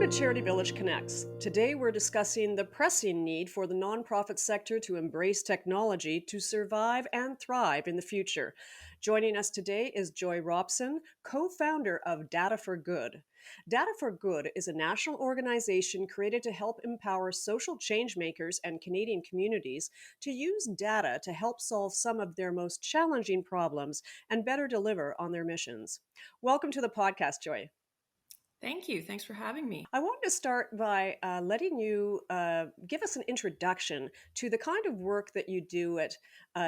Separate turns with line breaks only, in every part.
Welcome to CharityVillage Connects. Today we're discussing the pressing need for the nonprofit sector to embrace technology to survive and thrive in the future. Joining us today is Joy Robson, co-founder of Data for Good. Data for Good is a national organization created to help empower social change makers and Canadian communities to use data to help solve some of their most challenging problems and better deliver on their missions. Welcome to the podcast, Joy.
Thank you. Thanks for having me.
I wanted to start by letting you give us an introduction to the kind of work that you do at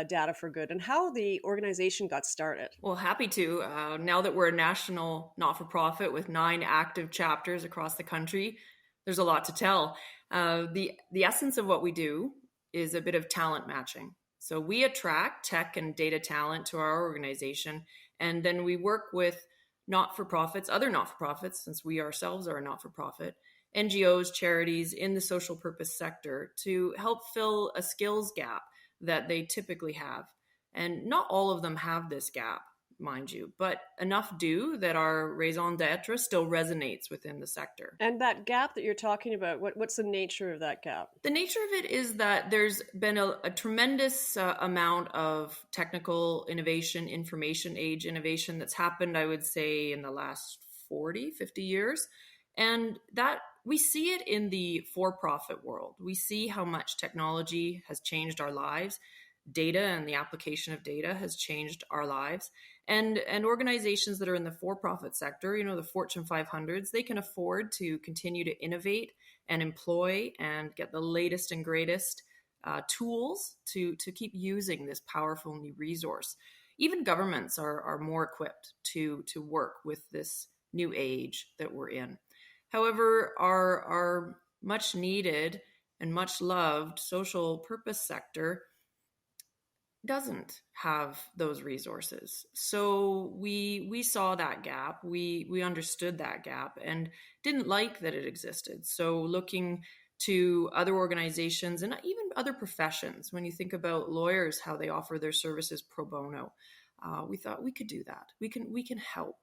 Data for Good and how the organization got started.
Well, happy to. Now that we're a national not-for-profit with 9 active chapters across the country, there's a lot to tell. The essence of what we do is a bit of talent matching. So we attract tech and data talent to our organization, and then we work with not-for-profits, other not-for-profits, since we ourselves are a not-for-profit, NGOs, charities in the social purpose sector to help fill a skills gap that they typically have. And not all of them have this gap, mind you, but enough do that our raison d'etre still resonates within the sector.
And that gap that you're talking about, what's the nature of that gap?
The nature of it is that there's been a tremendous amount of technical innovation, information age innovation that's happened, I would say, in the last 40, 50 years. And that we see it in the for-profit world. We see how much technology has changed our lives. Data and the application of data has changed our lives. And organizations that are in the for-profit sector, the Fortune 500s, they can afford to continue to innovate and employ and get the latest and greatest tools to keep using this powerful new resource. Even governments are more equipped to work with this new age that we're in. However, our much needed and much loved social purpose sector doesn't have those resources. So we saw that gap, we understood that gap and didn't like that it existed. So looking to other organizations and even other professions, when you think about lawyers, how they offer their services pro bono, we thought we could do that. We can help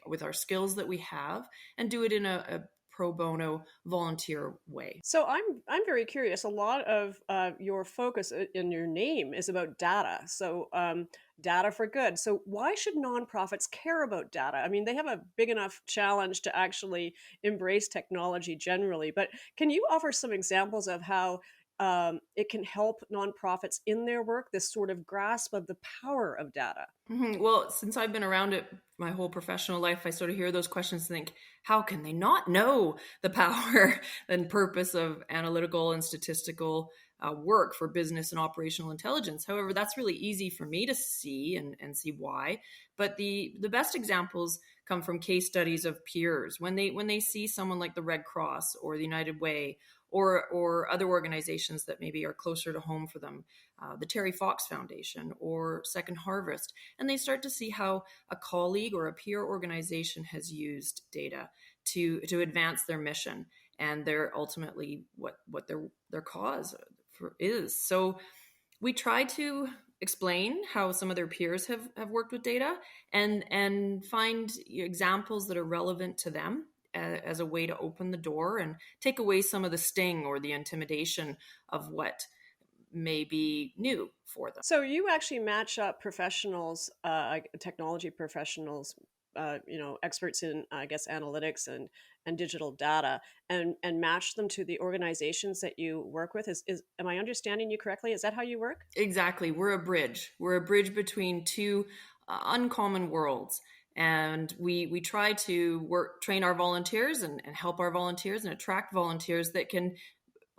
with our skills that we have and do it in a pro bono volunteer way.
So I'm very curious. A lot of your focus in your name is about data. So data for good. So why should nonprofits care about data? I mean, they have a big enough challenge to actually embrace technology generally. But can you offer some examples of how it can help nonprofits in their work? This sort of grasp of the power of data.
Mm-hmm. Well, since I've been around it my whole professional life, I sort of hear those questions and think, how can they not know the power and purpose of analytical and statistical work for business and operational intelligence? However, that's really easy for me to see and see why. But the best examples come from case studies of peers. When they see someone like the Red Cross or the United Way or other organizations that maybe are closer to home for them, the Terry Fox Foundation or Second Harvest, and they start to see how a colleague or a peer organization has used data to advance their mission and their ultimately what their cause is. So we try to explain how some of their peers have worked with data and find examples that are relevant to them as a way to open the door and take away some of the sting or the intimidation of what may be new for them.
So you actually match up professionals, technology professionals, experts in, I guess, analytics and digital data, and match them to the organizations that you work with. Is am I understanding you correctly? Is that how you work?
Exactly. We're a bridge. We're a bridge between two uncommon worlds. And we try to train our volunteers and help our volunteers and attract volunteers that can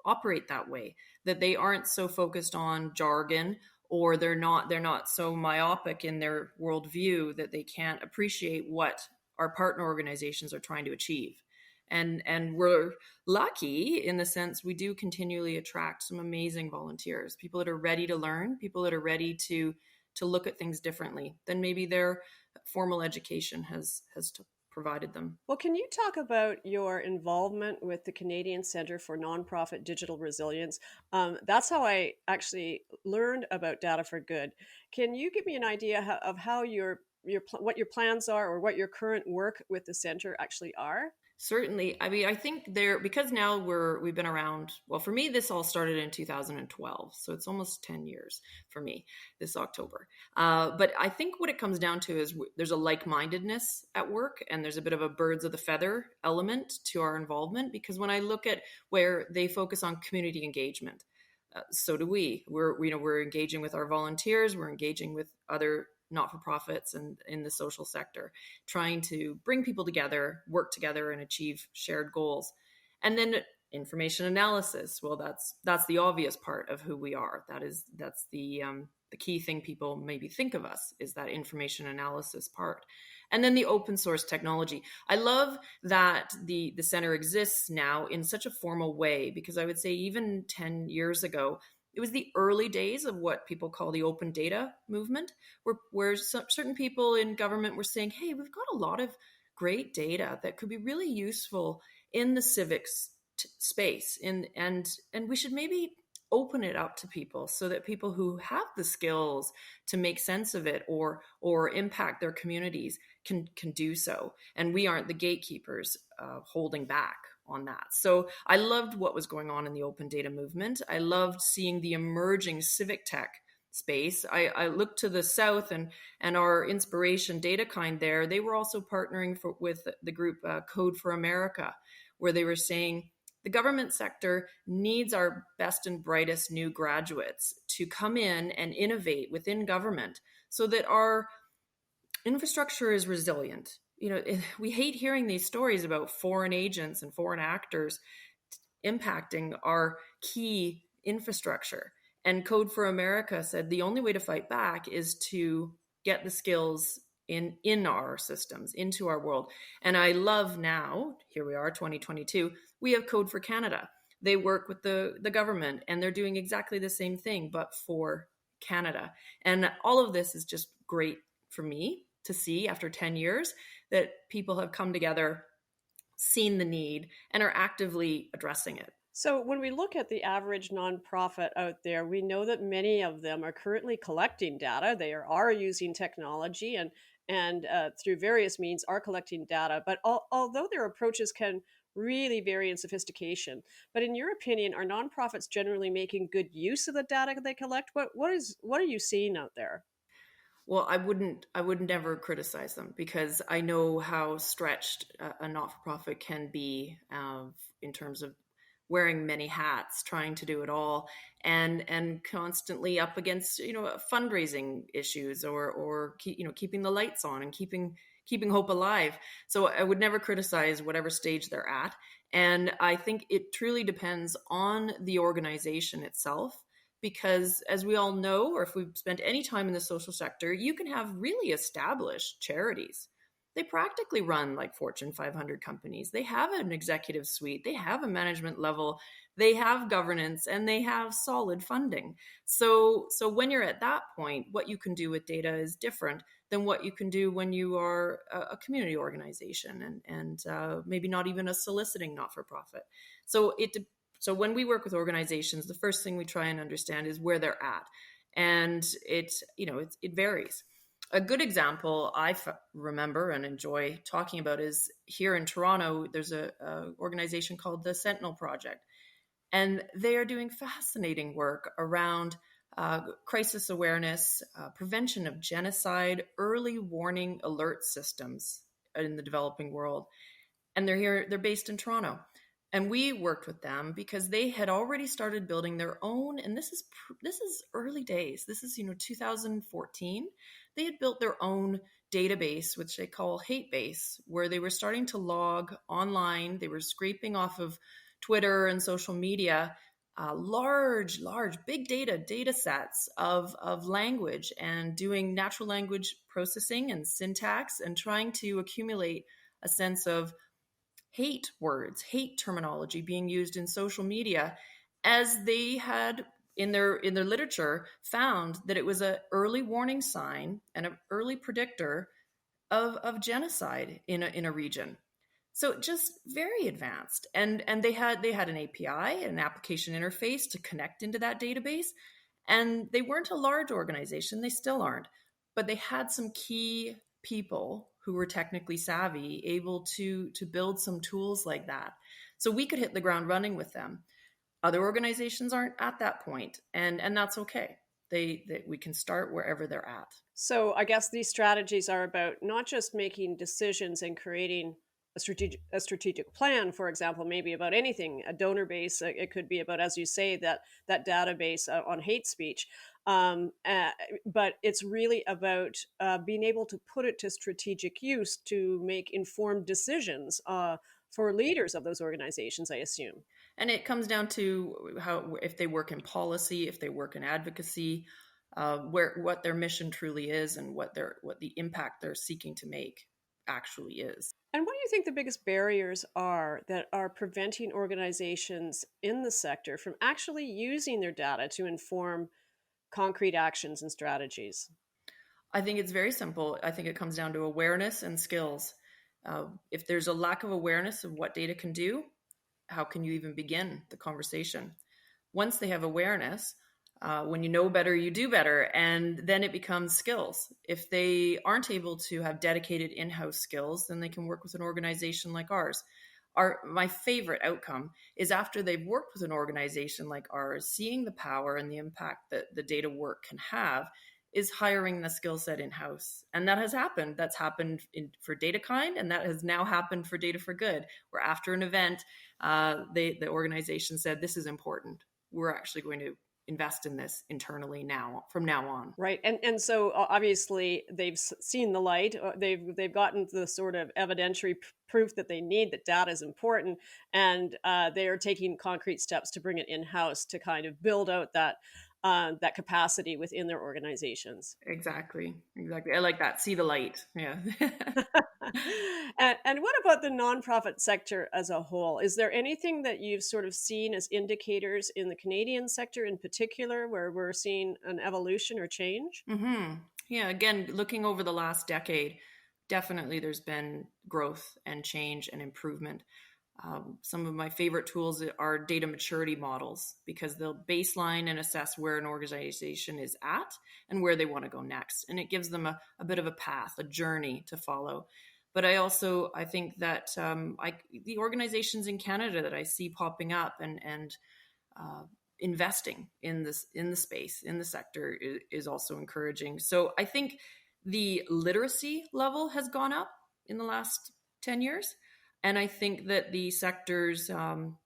operate that way, that they aren't so focused on jargon or they're not so myopic in their worldview that they can't appreciate what our partner organizations are trying to achieve. And we're lucky in the sense we do continually attract some amazing volunteers, people that are ready to learn, people that are ready to look at things differently than maybe their formal education has provided them.
Well, can you talk about your involvement with the Canadian Centre for Nonprofit Digital Resilience? That's how I actually learned about Data for Good. Can you give me an idea of how what your plans are or what your current work with the centre actually are?
Certainly. I mean, I think there, because now we've been around. Well, for me, this all started in 2012, so it's almost 10 years for me this October. But I think what it comes down to is there's a like-mindedness at work, and there's a bit of a birds of the feather element to our involvement. Because when I look at where they focus on community engagement, so do we. We're engaging with our volunteers, we're engaging with other not-for-profits and in the social sector, trying to bring people together, work together, and achieve shared goals. And then information analysis. Well, that's the obvious part of who we are. That's the key thing people maybe think of us, is that information analysis part. And then the open source technology. I love that the center exists now in such a formal way, because I would say even 10 years ago, it was the early days of what people call the open data movement, where certain people in government were saying, hey, we've got a lot of great data that could be really useful in the civics space, and we should maybe open it up to people so that people who have the skills to make sense of it or impact their communities can do so, and we aren't the gatekeepers holding back on that. So I loved what was going on in the open data movement. I loved seeing the emerging civic tech space. I looked to the south, and our inspiration DataKind there, they were also partnering with the group Code for America, where they were saying the government sector needs our best and brightest new graduates to come in and innovate within government so that our infrastructure is resilient. We hate hearing these stories about foreign agents and foreign actors impacting our key infrastructure. And Code for America said the only way to fight back is to get the skills in our systems, into our world. And I love now, here we are, 2022, we have Code for Canada. They work with the government, and they're doing exactly the same thing, but for Canada. And all of this is just great for me to see after 10 years that people have come together, seen the need, and are actively addressing it.
So, when we look at the average nonprofit out there, we know that many of them are currently collecting data. They are using technology and through various means are collecting data. But although their approaches can really vary in sophistication, but in your opinion, are nonprofits generally making good use of the data they collect? What are you seeing out there?
Well, I would never criticize them, because I know how stretched a not-for-profit can be, in terms of wearing many hats, trying to do it all, and constantly up against fundraising issues, or keeping the lights on and keeping hope alive. So I would never criticize whatever stage they're at, and I think it truly depends on the organization itself, because as we all know, or if we've spent any time in the social sector, you can have really established charities. They practically run like Fortune 500 companies. They have an executive suite, they have a management level, they have governance, and they have solid funding. So when you're at that point, what you can do with data is different than what you can do when you are a community organization, and maybe not even a soliciting not-for-profit. So when we work with organizations, the first thing we try and understand is where they're at, and it varies. A good example remember and enjoy talking about is here in Toronto. There's a organization called the Sentinel Project, and they are doing fascinating work around crisis awareness, prevention of genocide, early warning alert systems in the developing world. And they're based in Toronto. And we worked with them because they had already started building their own, and this is early days. This is 2014. They had built their own database, which they call Hate Base, where they were starting to log online. They were scraping off of Twitter and social media large, big data sets of language, and doing natural language processing and syntax, and trying to accumulate a sense of hate words, hate terminology being used in social media, as they had in their literature found that it was an early warning sign and an early predictor of genocide in a region. So just very advanced, and they had an API, an application interface to connect into that database, and they weren't a large organization, they still aren't, but they had some key people who were technically savvy able to build some tools like that. So we could hit the ground running with them. Other organizations aren't at that point, and that's okay. We can start wherever they're at.
So I guess these strategies are about not just making decisions and creating a strategic plan, for example, maybe about anything, a donor base. It could be about, as you say, that database on hate speech. But it's really about being able to put it to strategic use to make informed decisions for leaders of those organizations, I assume.
And it comes down to how, if they work in policy, if they work in advocacy, what their mission truly is, and what the impact they're seeking to make actually is.
And what do you think the biggest barriers are that are preventing organizations in the sector from actually using their data to inform concrete actions and strategies?
I think it's very simple. I think it comes down to awareness and skills. If there's a lack of awareness of what data can do, how can you even begin the conversation? Once they have awareness, when you know better, you do better. And then it becomes skills. If they aren't able to have dedicated in-house skills, then they can work with an organization like ours. My favorite outcome is after they've worked with an organization like ours, seeing the power and the impact that the data work can have, is hiring the skill set in-house. And that has happened. That's happened for DataKind, and that has now happened for Data for Good, where after an event, the organization said, this is important. We're actually going to invest in this internally now, from now on.
Right. And so obviously they've seen the light. They've gotten the sort of evidentiary proof that they need, that data is important, and they are taking concrete steps to bring it in-house to kind of build out that capacity within their organizations.
Exactly. I like that. See the light. Yeah.
And what about the nonprofit sector as a whole? Is there anything that you've sort of seen as indicators in the Canadian sector in particular where we're seeing an evolution or change?
Yeah. Again, looking over the last decade, definitely there's been growth and change and improvement. Some of my favorite tools are data maturity models, because they'll baseline and assess where an organization is at and where they want to go next. And it gives them a bit of a path, a journey to follow. But I think that the organizations in Canada that I see popping up and investing in the space, in the sector, is also encouraging. So I think the literacy level has gone up in the last 10 years. And I think that the sector's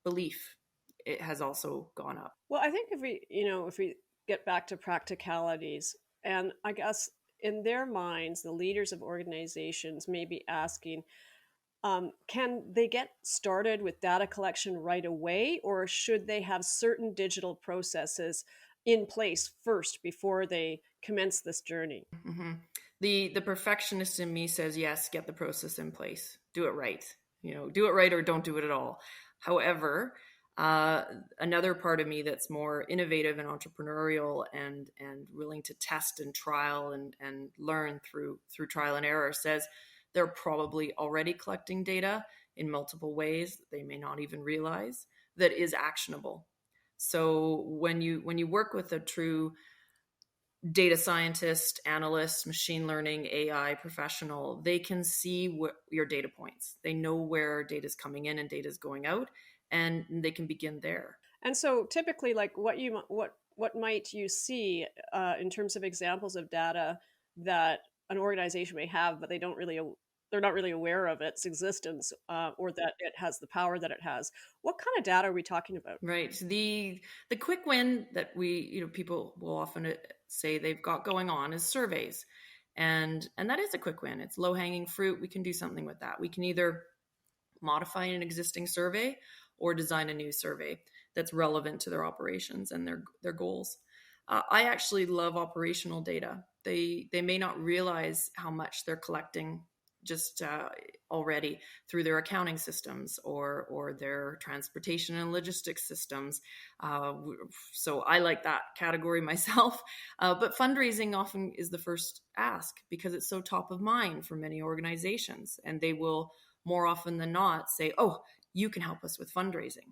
belief, it has also gone up.
Well, I think if we get back to practicalities, and I guess in their minds, the leaders of organizations may be asking, can they get started with data collection right away, or should they have certain digital processes in place first before they commence this journey?
Mm-hmm. The perfectionist in me says, yes, get the process in place, do it right. Do it right or don't do it at all. However, another part of me that's more innovative and entrepreneurial and willing to test and trial and learn through trial and error says they're probably already collecting data in multiple ways that they may not even realize that is actionable. So when you work with a true data scientist, analyst, machine learning, AI professional, they can see your data points. They know where data is coming in and data is going out, and they can begin there.
And so typically, like what might you see in terms of examples of data that an organization may have, but they're not really aware of its existence, or that it has the power that it has. What kind of data are we talking about?
Right. The quick win that people will often say they've got going on is surveys. And that is a quick win. It's low hanging fruit. We can do something with that. We can either modify an existing survey or design a new survey that's relevant to their operations and their goals. I actually love operational data. They may not realize how much they're collecting just already through their accounting systems or their transportation and logistics systems. So I like that category myself. But fundraising often is the first ask because it's so top of mind for many organizations. And they will more often than not say, oh, you can help us with fundraising.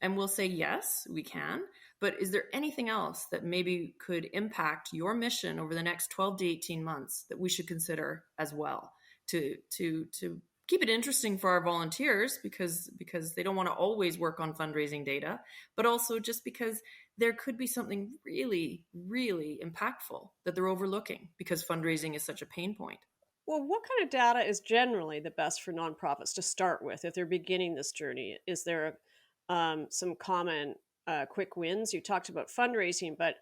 And we'll say, yes, we can. but is there anything else that maybe could impact your mission over the next 12 to 18 months that we should consider as well, to keep it interesting for our volunteers, because they don't want to always work on fundraising data, but also just because there could be something really, really impactful that they're overlooking because fundraising is such a pain point.
Well, what kind of data is generally the best for nonprofits to start with if they're beginning this journey? Is there some common quick wins? You talked about fundraising, but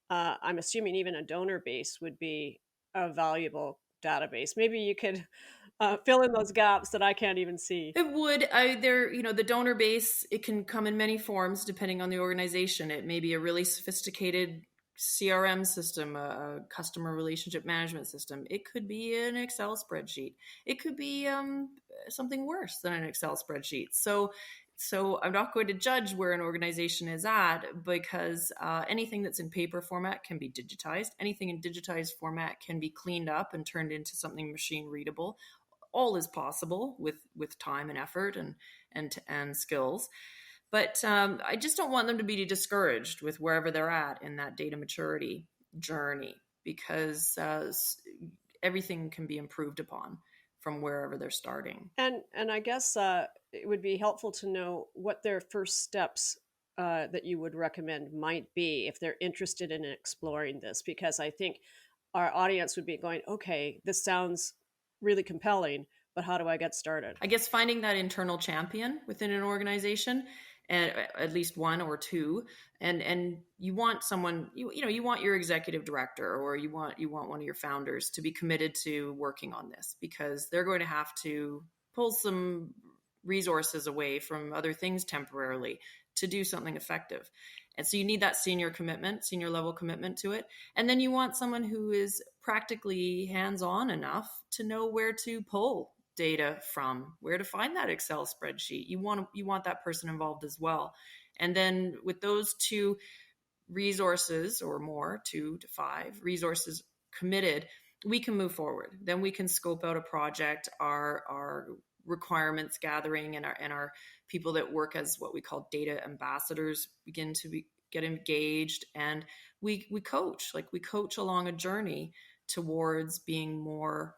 I'm assuming even a donor base would be a valuable database. Maybe you could fill in those gaps that I can't even see.
It would. The donor base, it can come in many forms depending on the organization. It may be a really sophisticated CRM system, a customer relationship management system. It could be an Excel spreadsheet. It could be something worse than an Excel spreadsheet. So I'm not going to judge where an organization is at, because anything that's in paper format can be digitized. Anything in digitized format can be cleaned up and turned into something machine readable. All is possible with time and effort and skills. But I just don't want them to be discouraged with wherever they're at in that data maturity journey, because everything can be improved upon from wherever they're starting.
And I guess it would be helpful to know what their first steps that you would recommend might be if they're interested in exploring this, because I think our audience would be going, okay, this sounds really compelling, but how do I get started?
I guess finding that internal champion within an organization, and at least one or two, and you want someone, you want your executive director, or you want one of your founders to be committed to working on this, because they're going to have to pull some resources away from other things temporarily to do something effective. And so you need that senior level commitment to it. And then you want someone who is practically hands-on enough to know where to pull data from, where to find that Excel spreadsheet. You want that person involved as well. And then with those two resources, or more, 2 to 5 resources committed, we can move forward. Then we can scope out a project, our requirements gathering, and our people that work as what we call data ambassadors begin to get engaged, and we coach along a journey towards being more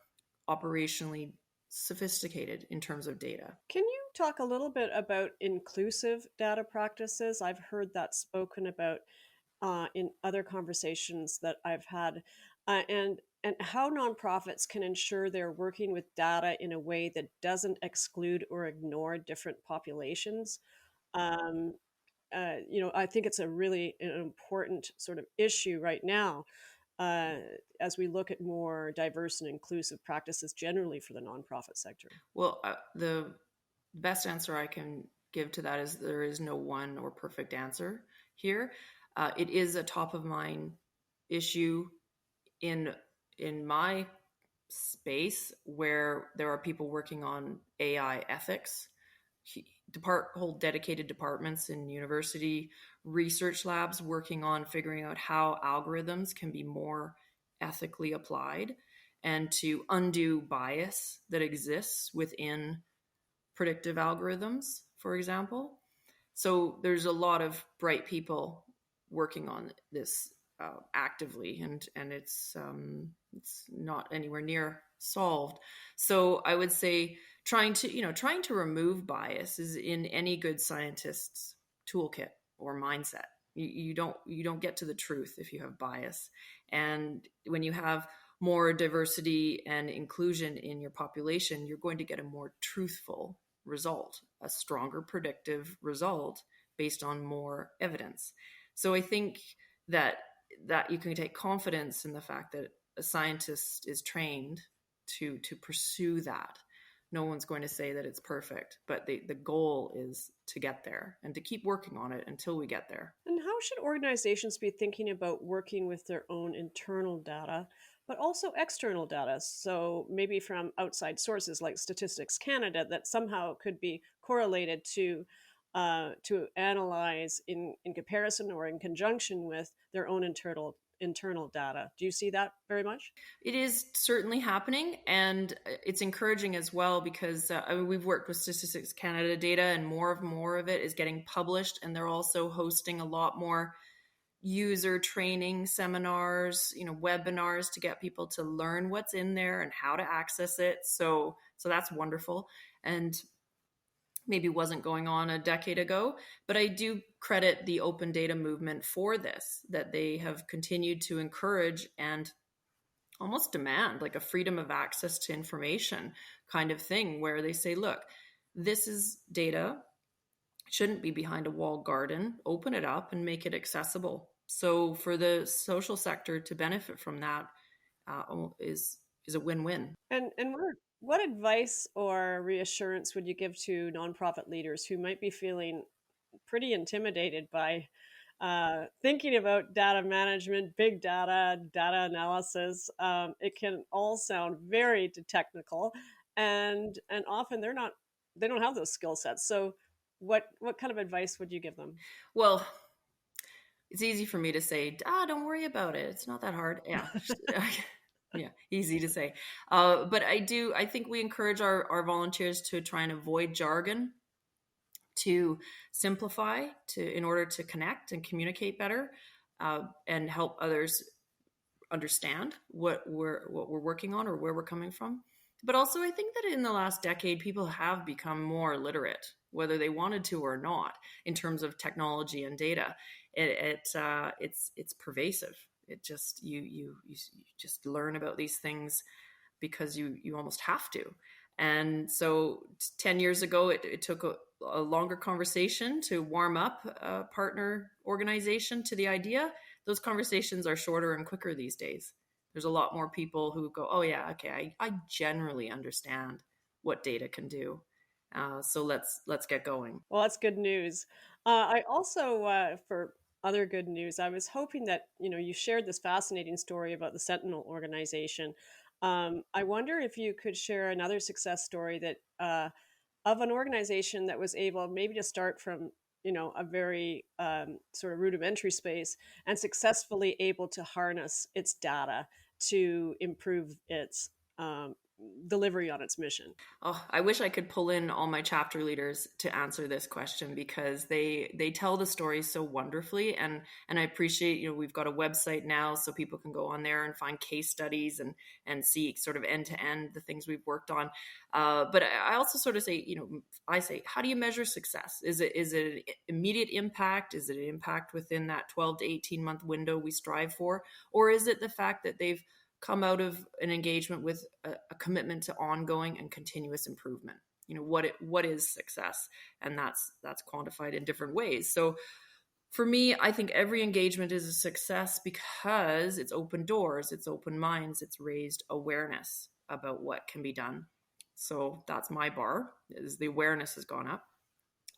operationally sophisticated in terms of data.
Can you talk a little bit about inclusive data practices? I've heard that spoken about in other conversations that I've had, and how nonprofits can ensure they're working with data in a way that doesn't exclude or ignore different populations. Um, I think it's a really an important sort of issue right now uh, as we look at more diverse and inclusive practices generally for the nonprofit sector.
Well, the best answer I can give to that is there is no one or perfect answer here. It is a top of mind issue in my space, where there are people working on AI ethics, whole dedicated departments in university research labs working on figuring out how algorithms can be more ethically applied and to undo bias that exists within predictive algorithms, for example. So there's a lot of bright people working on this actively, and it's not anywhere near solved. So I would say trying to remove bias is in any good scientist's toolkit or mindset. You don't get to the truth if you have bias, and when you have more diversity and inclusion in your population, you're going to get a more truthful result, a stronger predictive result based on more evidence. So I think that you can take confidence in the fact that a scientist is trained to pursue that. No one's going to say that it's perfect, but the goal is to get there and to keep working on it until we get there.
And how should organizations be thinking about working with their own internal data, but also external data? So maybe from outside sources like Statistics Canada that somehow could be correlated to analyze in comparison or in conjunction with their own internal data. Do you see that very much?
It is certainly happening, and it's encouraging as well, because we've worked with Statistics Canada data, and more of it is getting published, and they're also hosting a lot more user training seminars, webinars to get people to learn what's in there and how to access it. So that's wonderful. And maybe wasn't going on a decade ago, but I do credit the open data movement for this, that they have continued to encourage and almost demand like a freedom of access to information kind of thing, where they say, look, this is data, it shouldn't be behind a walled garden, open it up and make it accessible. So for the social sector to benefit from that is a win-win.
And what advice or reassurance would you give to nonprofit leaders who might be feeling pretty intimidated by thinking about data management, big data, data analysis? It can all sound very technical, and often they don't have those skill sets. So, what kind of advice would you give them?
Well, it's easy for me to say, don't worry about it, it's not that hard. Yeah. Yeah, easy to say. But I think we encourage our volunteers to try and avoid jargon, to simplify, in order to connect and communicate better, and help others understand what we're working on or where we're coming from. But also, I think that in the last decade, people have become more literate, whether they wanted to or not, in terms of technology and data. It's pervasive. It just you just learn about these things because you almost have to. And so 10 years ago, it took a longer conversation to warm up a partner organization to the idea. Those conversations are shorter and quicker these days. There's a lot more people who go, oh yeah, okay, I generally understand what data can do. So let's get going.
Well, that's good news. I also, for other good news, I was hoping that you shared this fascinating story about the Sentinel organization. I wonder if you could share another success story that of an organization that was able maybe to start from a very sort of rudimentary space and successfully able to harness its data to improve its delivery on its mission.
Oh, I wish I could pull in all my chapter leaders to answer this question, because they tell the stories so wonderfully, and I appreciate, we've got a website now so people can go on there and find case studies and see sort of end to end the things we've worked on. But I also sort of say, I say, how do you measure success? Is it an immediate impact? Is it an impact within that 12 to 18 month window we strive for, or is it the fact that they've come out of an engagement with a commitment to ongoing and continuous improvement? What is success? And that's quantified in different ways. So for me, I think every engagement is a success because it's opened doors, it's opened minds, it's raised awareness about what can be done. So that's my bar, is the awareness has gone up.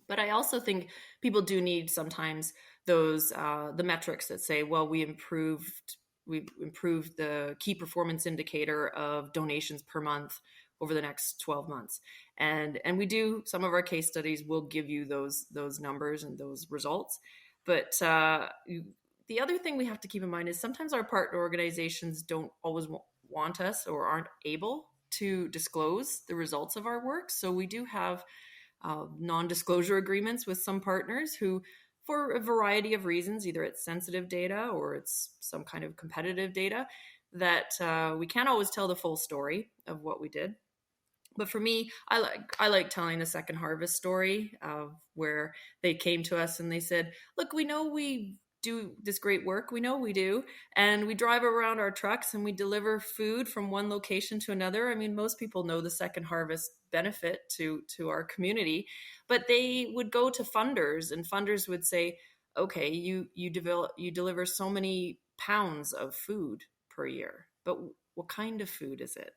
But I also think people do need sometimes those the metrics that say, well, we've improved the key performance indicator of donations per month over the next 12 months. And we do, some of our case studies will give you those numbers and those results. But the other thing we have to keep in mind is sometimes our partner organizations don't always want us or aren't able to disclose the results of our work. So we do have non-disclosure agreements with some partners who, for a variety of reasons, either it's sensitive data or it's some kind of competitive data, that we can't always tell the full story of what we did. But for me, I like telling the Second Harvest story, where they came to us and they said, look, we know we do this great work. We know we do. And we drive around our trucks and we deliver food from one location to another. I mean, most people know the Second Harvest benefit to our community, but they would go to funders and funders would say, okay, you deliver so many pounds of food per year, but what kind of food is it?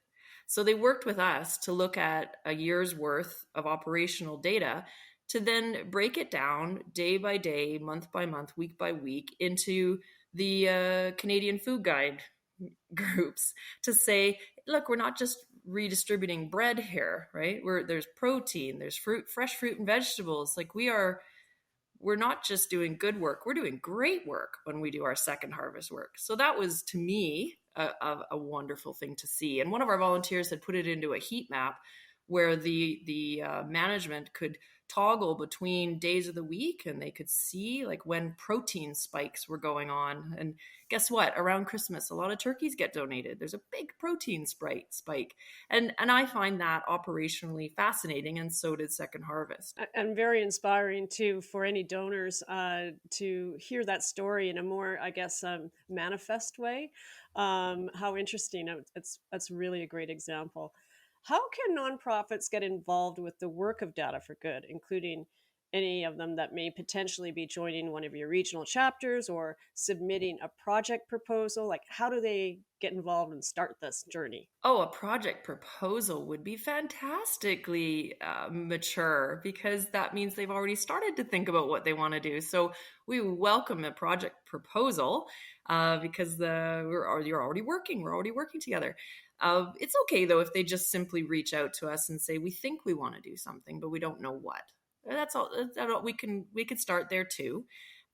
So they worked with us to look at a year's worth of operational data to then break it down day by day, month by month, week by week into the Canadian Food Guide groups to say, look, we're not just redistributing bread here, right? There's protein, there's fruit, fresh fruit and vegetables. Like we're not just doing good work, we're doing great work when we do our Second Harvest work. So that was, to me, a wonderful thing to see. And one of our volunteers had put it into a heat map where the management could toggle between days of the week, and they could see like when protein spikes were going on. And guess what? Around Christmas, a lot of turkeys get donated. There's a big protein spike. And I find that operationally fascinating, and so did Second Harvest.
And very inspiring too for any donors to hear that story in a more, I guess, manifest way. How interesting! That's really a great example. How can nonprofits get involved with the work of Data for Good, including any of them that may potentially be joining one of your regional chapters or submitting a project proposal? Like, how do they get involved and start this journey?
Oh, a project proposal would be fantastically mature, because that means they've already started to think about what they want to do. So we welcome a project proposal because you're already working. We're already working together. It's okay though if they just simply reach out to us and say we think we want to do something, but we don't know what. That's all. We could start there too,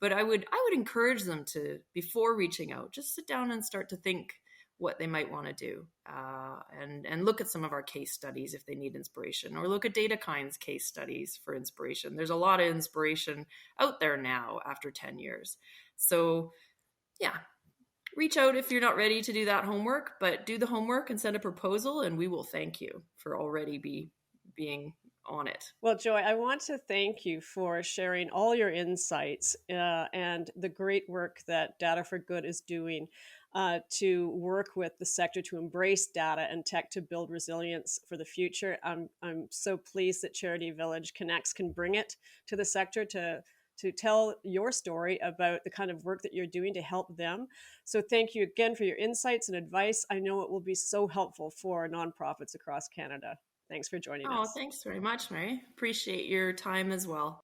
but I would encourage them to, before reaching out, just sit down and start to think what they might want to do, and look at some of our case studies if they need inspiration, or look at DataKind's case studies for inspiration. There's a lot of inspiration out there now after 10 years. So yeah, reach out if you're not ready to do that homework, but do the homework and send a proposal, and we will thank you for already being on it.
Well, Joy, I want to thank you for sharing all your insights and the great work that Data for Good is doing to work with the sector to embrace data and tech to build resilience for the future. I'm so pleased that CharityVillage Connects can bring it to the sector to tell your story about the kind of work that you're doing to help them. So thank you again for your insights and advice. I know it will be so helpful for nonprofits across Canada. Thanks for joining
Oh,
us.
thanks very much, Mary. Appreciate your time as well.